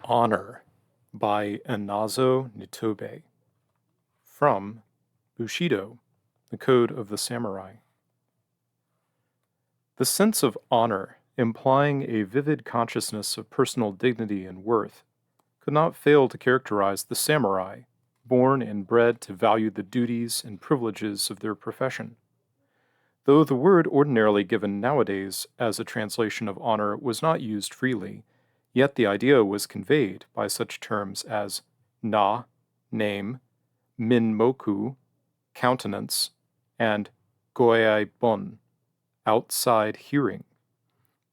Honor by Inazo Nitobe. From Bushido, the Code of the Samurai. The sense of honor, implying a vivid consciousness of personal dignity and worth, could not fail to characterize the samurai, born and bred to value the duties and privileges of their profession. Though the word ordinarily given nowadays as a translation of honor was not used freely, yet the idea was conveyed by such terms as na, name, minmoku, countenance, and goei bon, outside hearing,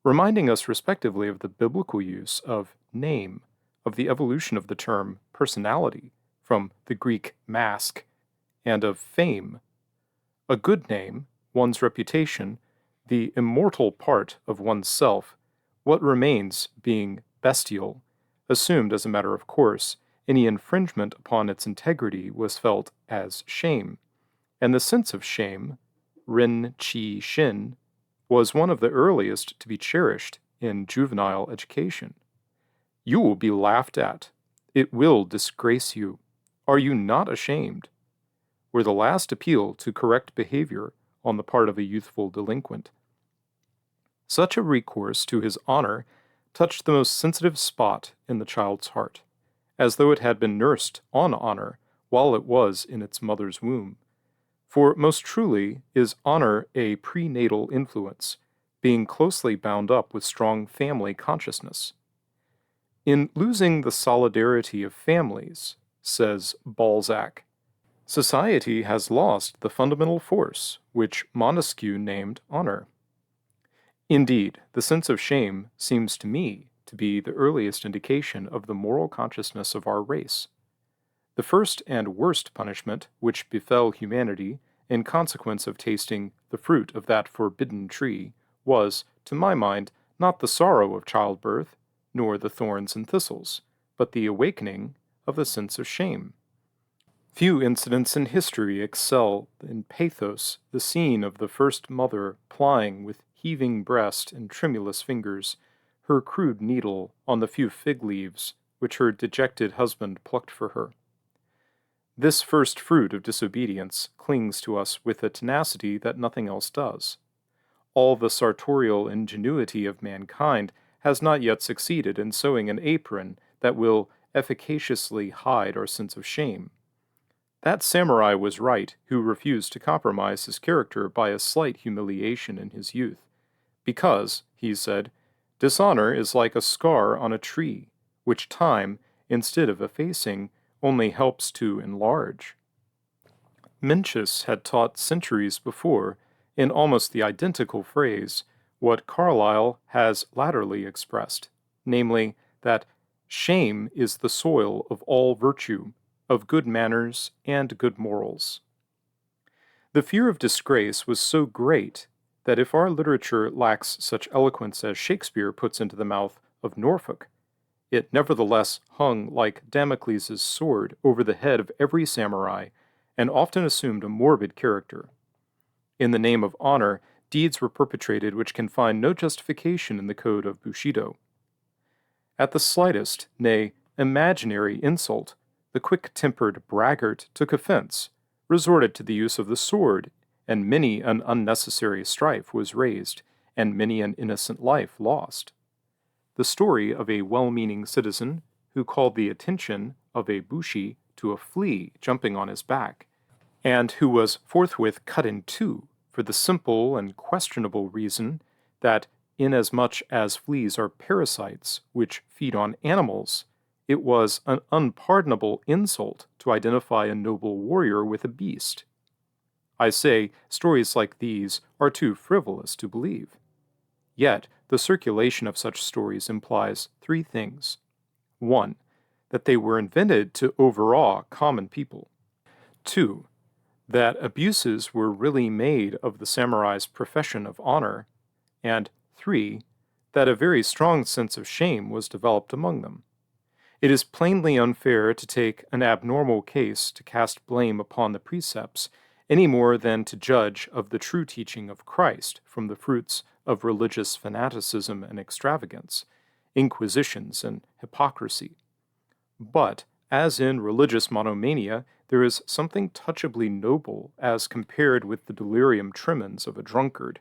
reminding us respectively of the biblical use of name, of the evolution of the term personality from the Greek mask, and of fame. A good name, one's reputation, the immortal part of one's self, what remains being bestial, assumed as a matter of course, any infringement upon its integrity was felt as shame, and the sense of shame, rin chi shin, was one of the earliest to be cherished in juvenile education. You will be laughed at. It will disgrace you. Are you not ashamed? Were the last appeal to correct behavior on the part of a youthful delinquent. Such a recourse to his honor touched the most sensitive spot in the child's heart, as though it had been nursed on honor while it was in its mother's womb. For most truly is honor a prenatal influence, being closely bound up with strong family consciousness. In losing the solidarity of families, says Balzac, society has lost the fundamental force which Montesquieu named honor. Indeed, the sense of shame seems to me to be the earliest indication of the moral consciousness of our race. The first and worst punishment which befell humanity in consequence of tasting the fruit of that forbidden tree was, to my mind, not the sorrow of childbirth, nor the thorns and thistles, but the awakening of the sense of shame. Few incidents in history excel in pathos the scene of the first mother plying with heaving breast and tremulous fingers her crude needle on the few fig leaves which her dejected husband plucked for her. This first fruit of disobedience clings to us with a tenacity that nothing else does. All the sartorial ingenuity of mankind has not yet succeeded in sewing an apron that will efficaciously hide our sense of shame. That samurai was right who refused to compromise his character by a slight humiliation in his youth, because, he said, dishonor is like a scar on a tree, which time, instead of effacing, only helps to enlarge. Mencius had taught centuries before, in almost the identical phrase, what Carlyle has latterly expressed, namely, that shame is the soil of all virtue, of good manners and good morals. The fear of disgrace was so great that if our literature lacks such eloquence as Shakespeare puts into the mouth of Norfolk, it nevertheless hung like Damocles' sword over the head of every samurai, and often assumed a morbid character. In the name of honor, deeds were perpetrated which can find no justification in the code of Bushido. At the slightest, nay, imaginary insult, the quick-tempered braggart took offense, resorted to the use of the sword, and many an unnecessary strife was raised, and many an innocent life lost. The story of a well-meaning citizen who called the attention of a bushi to a flea jumping on his back, and who was forthwith cut in two for the simple and questionable reason that, inasmuch as fleas are parasites which feed on animals, it was an unpardonable insult to identify a noble warrior with a beast. I say, stories like these are too frivolous to believe. Yet, the circulation of such stories implies three things. 1. That they were invented to overawe common people. 2. That abuses were really made of the samurai's profession of honor. And 3. That a very strong sense of shame was developed among them. It is plainly unfair to take an abnormal case to cast blame upon the precepts, any more than to judge of the true teaching of Christ from the fruits of religious fanaticism and extravagance. inquisitions, and hypocrisy. But, as in religious monomania, there is something touchably noble as compared with the delirium tremens of a drunkard.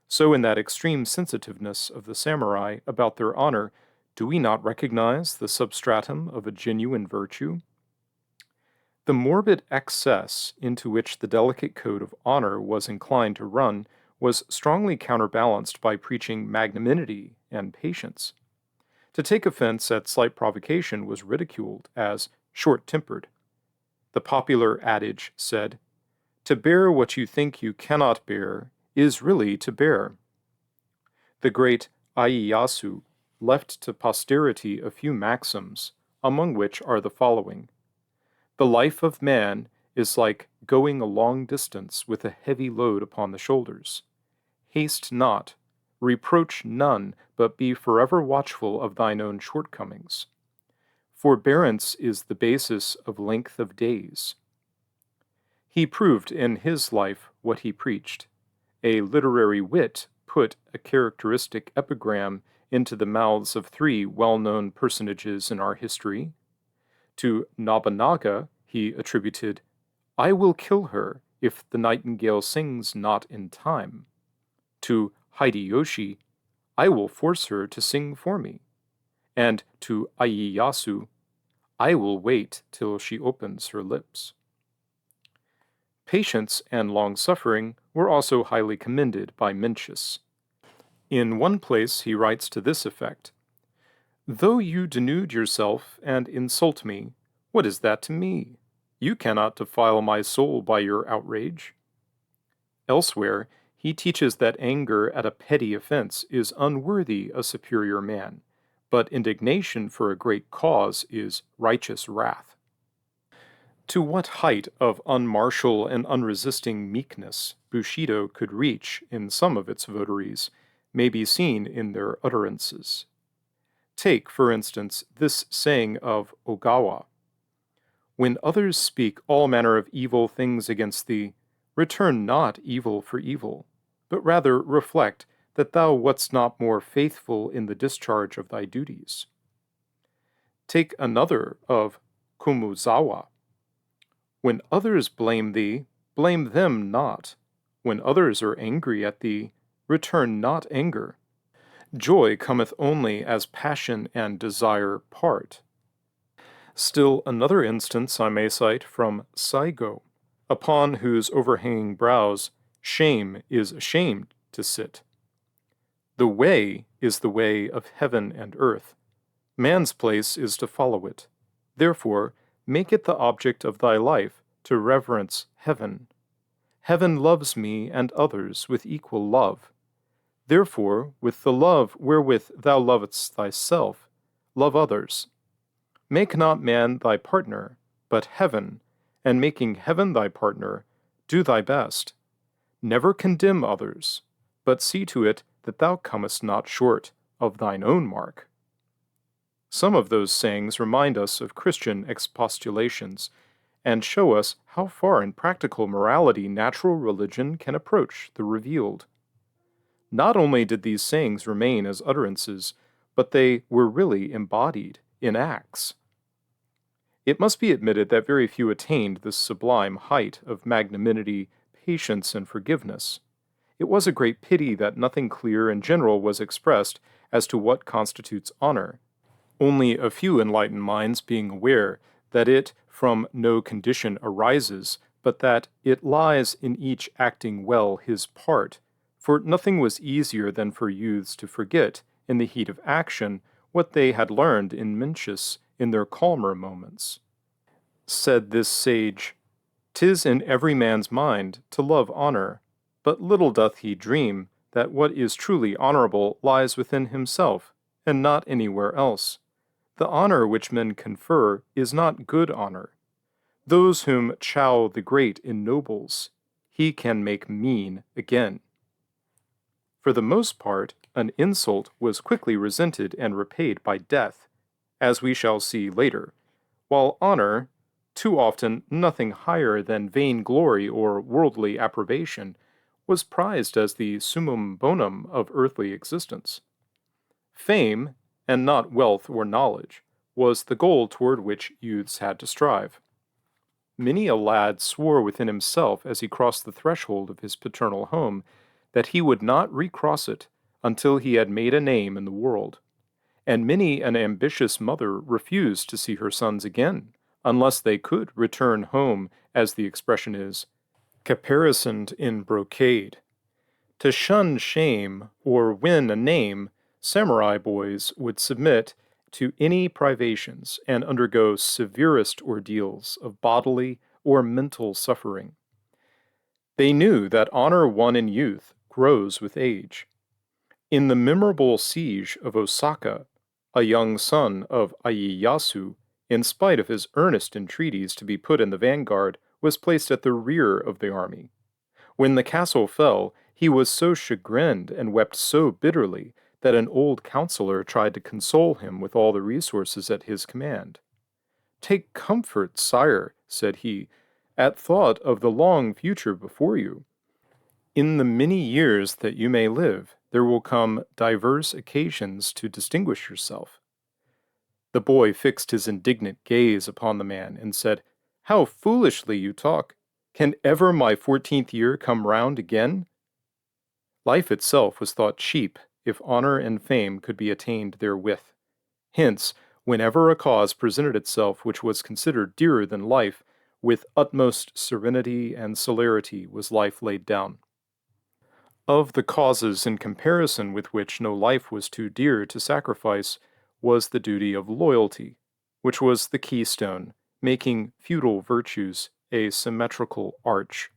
So, in that extreme sensitiveness of the samurai about their honor, do we not recognize the substratum of a genuine virtue? The morbid excess into which the delicate code of honor was inclined to run was strongly counterbalanced by preaching magnanimity and patience. To take offense at slight provocation was ridiculed as short-tempered. The popular adage said, "To bear what you think you cannot bear is really to bear." The great Ieyasu left to posterity a few maxims, among which are the following. The life of man is like going a long distance with a heavy load upon the shoulders. Haste not, reproach none, but be forever watchful of thine own shortcomings. Forbearance is the basis of length of days. He proved in his life what he preached. A literary wit put a characteristic epigram into the mouths of three well-known personages in our history. To Nobunaga he attributed, "I will kill her if the nightingale sings not in time." To Hideyoshi, "I will force her to sing for me." And to Ieyasu, "I will wait till she opens her lips." Patience and long-suffering were also highly commended by Mencius. In one place he writes to this effect, "Though you denude yourself and insult me, what is that to me? You cannot defile my soul by your outrage." Elsewhere, he teaches that anger at a petty offense is unworthy a superior man, but indignation for a great cause is righteous wrath. To what height of unmartial and unresisting meekness Bushido could reach in some of its votaries may be seen in their utterances. Take, for instance, this saying of Ogawa, "When others speak all manner of evil things against thee, return not evil for evil, but rather reflect that thou wast not more faithful in the discharge of thy duties." Take another of Kumuzawa, "When others blame thee, blame them not. When others are angry at thee, return not anger. Joy cometh only as passion and desire part." Still another instance I may cite from Saigo, upon whose overhanging brows shame is ashamed to sit. "The way is the way of heaven and earth. Man's place is to follow it. Therefore, make it the object of thy life to reverence heaven. Heaven loves me and others with equal love. Therefore, with the love wherewith thou lovest thyself, love others. Make not man thy partner, but heaven, and making heaven thy partner, do thy best. Never condemn others, but see to it that thou comest not short of thine own mark." Some of those sayings remind us of Christian expostulations, and show us how far in practical morality natural religion can approach the revealed. Not only did these sayings remain as utterances, but they were really embodied in acts. It must be admitted that very few attained this sublime height of magnanimity, patience, and forgiveness. It was a great pity that nothing clear and general was expressed as to what constitutes honor, only a few enlightened minds being aware that it from no condition arises, but that it lies in each acting well his part, for nothing was easier than for youths to forget, in the heat of action, what they had learned in Mencius in their calmer moments. Said this sage, "'Tis in every man's mind to love honor, but little doth he dream that what is truly honorable lies within himself, and not anywhere else. The honor which men confer is not good honor. Those whom Chow the Great ennobles, he can make mean again." For the most part, an insult was quickly resented and repaid by death, as we shall see later, while honor, too often nothing higher than vainglory or worldly approbation, was prized as the summum bonum of earthly existence. Fame, and not wealth or knowledge, was the goal toward which youths had to strive. Many a lad swore within himself as he crossed the threshold of his paternal home that he would not recross it until he had made a name in the world, and many an ambitious mother refused to see her sons again unless they could return home, as the expression is, caparisoned in brocade. To shun shame or win a name, samurai boys would submit to any privations and undergo severest ordeals of bodily or mental suffering. They knew that honor won in youth grows with age. In the memorable siege of Osaka, a young son of Ieyasu, in spite of his earnest entreaties to be put in the vanguard, was placed at the rear of the army. When the castle fell, he was so chagrined and wept so bitterly that an old counselor tried to console him with all the resources at his command. "Take comfort, sire," said he, "at thought of the long future before you. In the many years that you may live, there will come divers occasions to distinguish yourself." The boy fixed his indignant gaze upon the man and said, "How foolishly you talk! Can ever my 14th year come round again?" Life itself was thought cheap if honor and fame could be attained therewith. Hence, whenever a cause presented itself which was considered dearer than life, with utmost serenity and celerity was life laid down. Of the causes in comparison with which no life was too dear to sacrifice was the duty of loyalty, which was the keystone, making feudal virtues a symmetrical arch.